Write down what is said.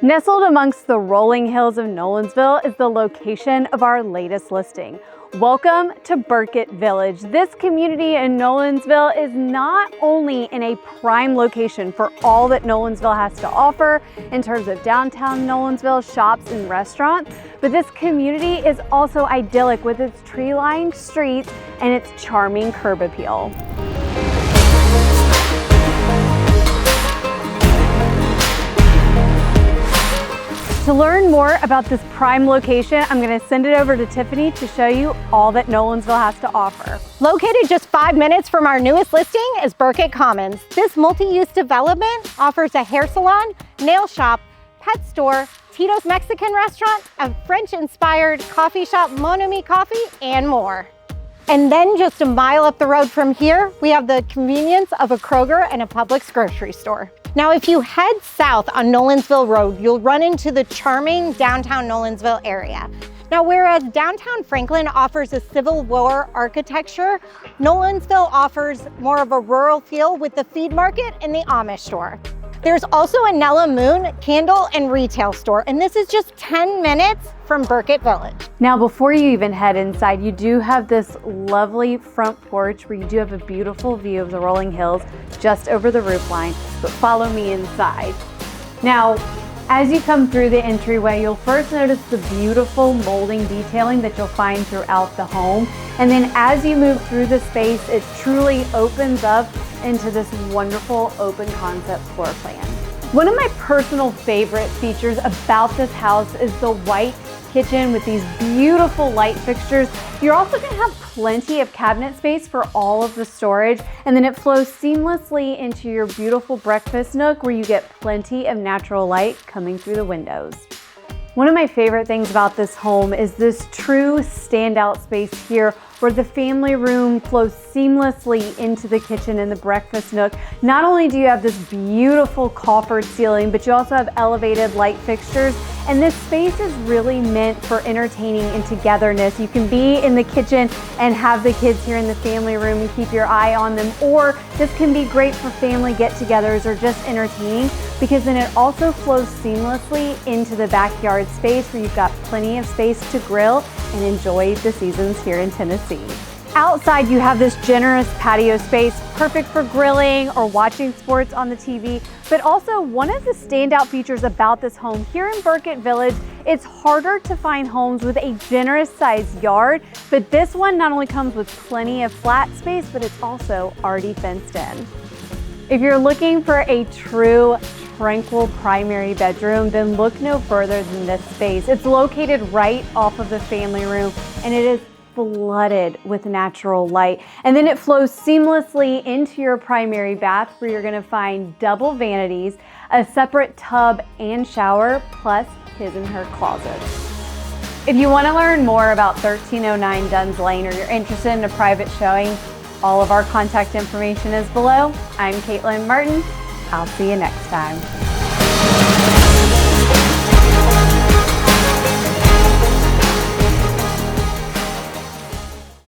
Nestled amongst the rolling hills of Nolensville is the location of our latest listing. Welcome to Burkitt Village. This community in Nolensville is not only in a prime location for all that Nolensville has to offer in terms of downtown Nolensville shops and restaurants, but this community is also idyllic with its tree-lined streets and its charming curb appeal. To learn more about this prime location, I'm going to send it over to Tiffany to show you all that Nolensville has to offer. Located just 5 minutes from our newest listing is Burkitt Commons. This multi-use development offers a hair salon, nail shop, pet store, Tito's Mexican restaurant, a French-inspired coffee shop, Monami Coffee, and more. And then just a mile up the road from here, we have the convenience of a Kroger and a Publix grocery store. Now, if you head south on Nolensville Road, you'll run into the charming downtown Nolensville area. Now, whereas downtown Franklin offers a Civil War architecture, Nolensville offers more of a rural feel with the feed market and the Amish store. There's also a Nella Moon candle and retail store, and this is just 10 minutes from Burkitt Village. Now, before you even head inside, you do have this lovely front porch where you do have a beautiful view of the rolling hills just over the roof line, but follow me inside. Now, as you come through the entryway, you'll first notice the beautiful molding detailing that you'll find throughout the home. And then as you move through the space, it truly opens up into this wonderful open concept floor plan. One of my personal favorite features about this house is the white kitchen with these beautiful light fixtures. You're also going to have plenty of cabinet space for all of the storage, and then it flows seamlessly into your beautiful breakfast nook where you get plenty of natural light coming through the windows. One of my favorite things about this home is this true standout space here where the family room flows seamlessly into the kitchen and the breakfast nook. Not only do you have this beautiful coffered ceiling, but you also have elevated light fixtures, and this space is really meant for entertaining and togetherness. You can be in the kitchen and have the kids here in the family room and keep your eye on them, or this can be great for family get-togethers or just entertaining, because then it also flows seamlessly into the backyard space where you've got plenty of space to grill and enjoy the seasons here in Tennessee. Outside, you have this generous patio space, perfect for grilling or watching sports on the TV. But also, one of the standout features about this home here in Burkitt Village, it's harder to find homes with a generous sized yard, but this one not only comes with plenty of flat space, but it's also already fenced in. If you're looking for a true tranquil primary bedroom, then look no further than this space. It's located right off of the family room, and it is flooded with natural light. And then it flows seamlessly into your primary bath where you're going to find double vanities, a separate tub and shower, plus his and her closets. If you want to learn more about 1309 Dunn's Lane or you're interested in a private showing, all of our contact information is below. I'm Caitlin Martin. I'll see you next time.